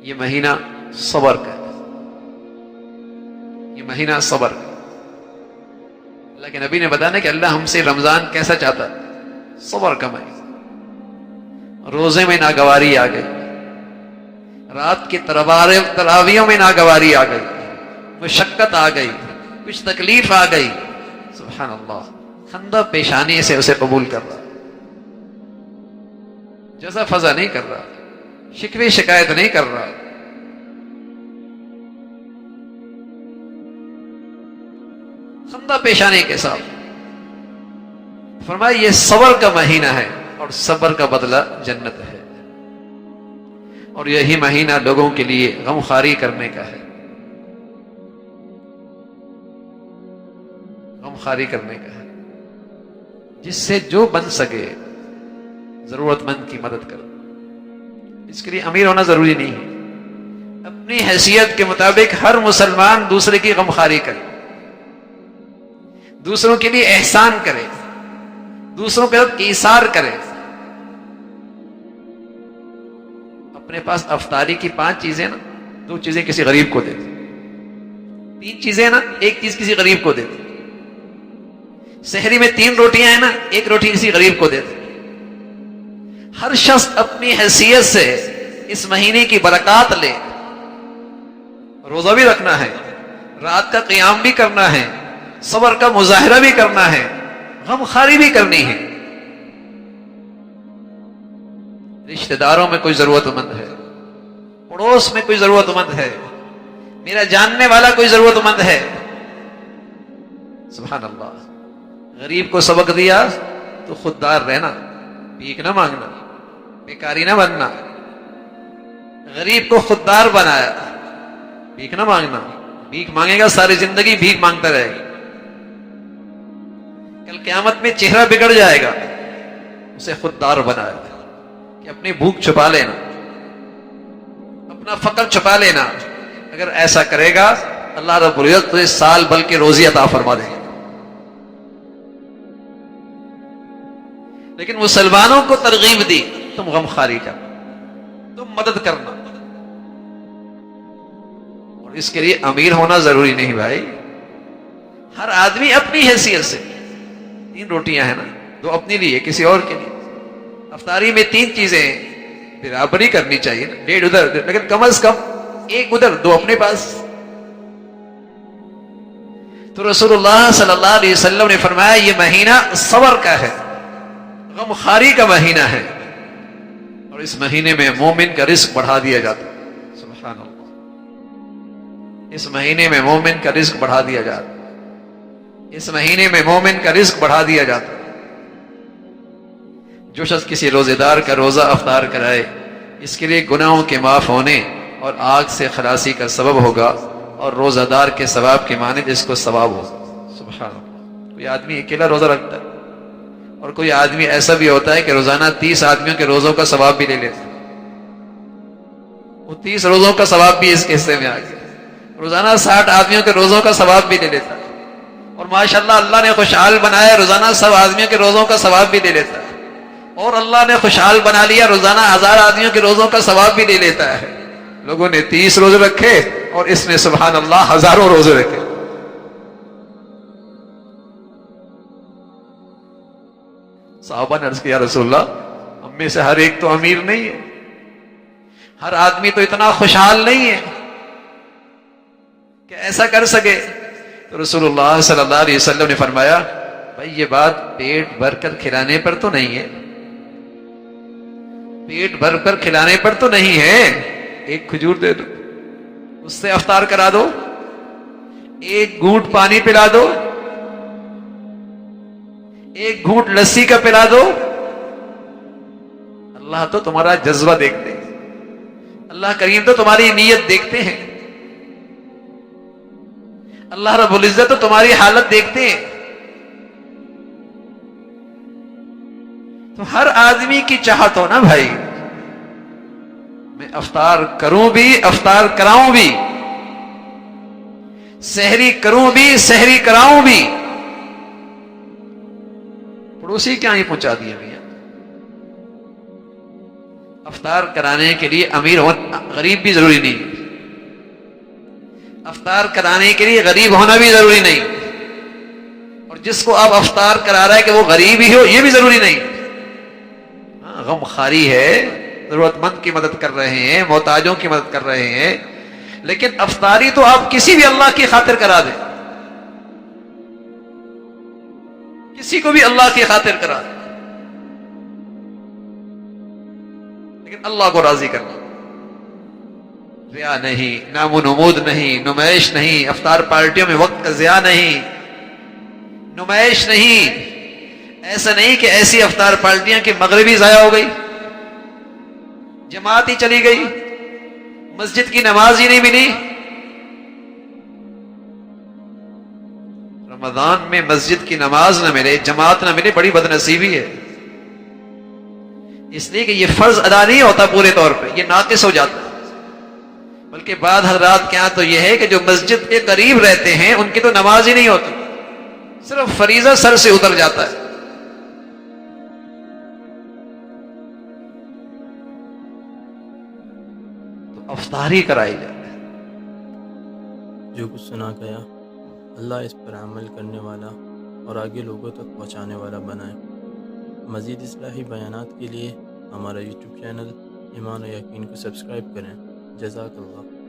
یہ مہینہ صبر کا ہے، یہ مہینہ صبر کا۔ اللہ کے نبی نے بتایا کہ اللہ ہم سے رمضان کیسا چاہتا ہے؟ صبر کا مہینہ۔ روزے میں ناگواری آ گئی، رات کی تراویحوں میں ناگواری آ گئی، مشقت آ گئی، کچھ تکلیف آ گئی، سبحان اللہ، خندہ پیشانی سے اسے قبول کر رہا، جزا فضا نہیں کر رہا، شکوے شکایت نہیں کر رہا۔ خندہ پیشانی کے ساتھ فرمایا یہ صبر کا مہینہ ہے اور صبر کا بدلہ جنت ہے، اور یہی مہینہ لوگوں کے لیے غم خواری کرنے کا ہے، غم خواری کرنے کا ہے، جس سے جو بن سکے ضرورت مند کی مدد کرو۔ اس کے لیے امیر ہونا ضروری نہیں ہے، اپنی حیثیت کے مطابق ہر مسلمان دوسرے کی غم خواری کرے، دوسروں کے لیے احسان کرے، دوسروں کے ساتھ ایثار کرے۔ اپنے پاس افطاری کی 5 چیزیں نا، 2 چیزیں کسی غریب کو دے دے، 3 چیزیں نا، 1 چیز کسی غریب کو دے دے، سحری میں 3 روٹیاں ہیں نا، 1 روٹی کسی غریب کو دے دے۔ ہر شخص اپنی حیثیت سے اس مہینے کی برکات لے۔ روزہ بھی رکھنا ہے، رات کا قیام بھی کرنا ہے، صبر کا مظاہرہ بھی کرنا ہے، غم خواری بھی کرنی ہے۔ رشتہ داروں میں کوئی ضرورت مند ہے، پڑوس میں کوئی ضرورت مند ہے، میرا جاننے والا کوئی ضرورت مند ہے، سبحان اللہ۔ غریب کو سبق دیا تو خوددار رہنا، بھیک نہ مانگنا، بیکاری نہ بننا۔ غریب کو خوددار بنایا، بھیک نہ مانگنا، بھیک مانگے گا ساری زندگی بھیک مانگتا رہے گا، کل قیامت میں چہرہ بگڑ جائے گا۔ اسے خوددار بنایا کہ اپنی بھوک چھپا لینا، اپنا فقر چھپا لینا۔ اگر ایسا کرے گا اللہ رب العزت تجھے سال بھر کی روزی عطا فرما دے گا۔ لیکن مسلمانوں کو ترغیب دی تم غم خواری کرنا، تم مدد کرنا، اور اس کے لیے امیر ہونا ضروری نہیں بھائی۔ ہر آدمی اپنی حیثیت سے 3 روٹیاں ہیں نا، 2 اپنے لیے، کسی اور کے لیے۔ افطاری میں 3 چیزیں برابری کرنی چاہیے نا، 1.5 ادھر، لیکن کم از کم 1 ادھر 2 اپنے پاس۔ تو رسول اللہ صلی اللہ علیہ وسلم نے فرمایا یہ مہینہ صبر کا ہے، غم خواری کا مہینہ ہے، اور اس مہینے میں مومن کا رزق بڑھا دیا جاتا ہے، سبحان اللہ۔ اس مہینے میں مومن کا رزق بڑھا دیا جاتا ہے، اس مہینے میں مومن کا رزق بڑھا دیا جاتا ہے۔ جو شخص کسی روزے دار کا روزہ افطار کرائے، اس کے لیے گناہوں کے معاف ہونے اور آگ سے خلاصی کا سبب ہوگا، اور روزہ دار کے ثواب کے مانند اس کو ثواب ہوگا، سبحان اللہ۔ کوئی آدمی اکیلا روزہ رکھتا ہے، اور کوئی آدمی ایسا بھی ہوتا ہے کہ روزانہ 30 آدمیوں کے روزوں کا ثواب بھی لے لیتا ہے، وہ 30 روزوں کا ثواب بھی اس کے حصے میں آ گیا، روزانہ 60 آدمیوں کے روزوں کا ثواب بھی لے لیتا ہے، اور ماشاءاللہ اللہ نے خوشحال بنایا روزانہ 100 آدمیوں کے روزوں کا ثواب بھی لے لیتا ہے، اور اللہ نے خوشحال بنا لیا روزانہ 1000 آدمیوں کے روزوں کا ثواب بھی لے لیتا ہے۔ لوگوں نے 30 روزے رکھے اور اس نے سبحان اللہ ہزاروں روزے رکھے۔ صحابہ نے عرض کیا یا رسول اللہ، ہم میں سے ہر ایک تو امیر نہیں ہے، ہر آدمی تو اتنا خوشحال نہیں ہے کہ ایسا کر سکے۔ تو رسول اللہ صلی اللہ علیہ وسلم نے فرمایا بھائی یہ بات پیٹ بھر کر کھلانے پر تو نہیں ہے، پیٹ بھر کر کھلانے پر تو نہیں ہے، ایک کھجور دے دو، اس سے افطار کرا دو، ایک گھونٹ پانی پلا دو، ایک گھونٹ لسی کا پلا دو۔ اللہ تو تمہارا جذبہ دیکھتے ہیں، اللہ کریم تو تمہاری نیت دیکھتے ہیں، اللہ رب العزت تو تمہاری حالت دیکھتے ہیں۔ تو ہر آدمی کی چاہت ہو نا بھائی، میں افطار کروں بھی افطار کراؤں بھی، سحری کروں بھی سحری کراؤں بھی۔ پڑوسی کیا ہی پہنچا دیا بھیا، افطار کرانے کے لیے امیر ہونا غریب بھی ضروری نہیں، افطار کرانے کے لیے غریب ہونا بھی ضروری نہیں، اور جس کو آپ افطار کرا رہا ہے کہ وہ غریب ہی ہو یہ بھی ضروری نہیں۔ ہاں، غم خاری ہے، ضرورت مند کی مدد کر رہے ہیں، محتاجوں کی مدد کر رہے ہیں، لیکن افطاری تو آپ کسی بھی اللہ کی خاطر کرا دیں، کسی کو بھی اللہ کی خاطر کرا دیں، لیکن اللہ کو راضی کرنا، ریا نہیں، نام و نمود نہیں، نمائش نہیں، افطار پارٹیوں میں وقت کا ضیاع نہیں، نمائش نہیں۔ ایسا نہیں کہ ایسی افطار پارٹیاں کہ مغربی ضائع ہو گئی، جماعت ہی چلی گئی، مسجد کی نماز ہی نہیں ملی۔ رمضان میں مسجد کی نماز نہ ملے، جماعت نہ ملے، بڑی بدنصیبی ہے، اس لیے کہ یہ فرض ادا نہیں ہوتا پورے طور پہ، یہ ناقص ہو جاتا ہے۔ بلکہ بعض حضرات کے ہاں تو یہ ہے کہ جو مسجد کے قریب رہتے ہیں ان کی تو نماز ہی نہیں ہوتی، صرف فریضہ سر سے اتر جاتا ہے۔ تو افطاری کرائی جائے۔ جو کچھ سنا گیا اللہ اس پر عمل کرنے والا اور آگے لوگوں تک پہنچانے والا بنائے۔ مزید اصلاحی بیانات کے لیے ہمارا یوٹیوب چینل ایمان و یقین کو سبسکرائب کریں۔ جزاک اللہ۔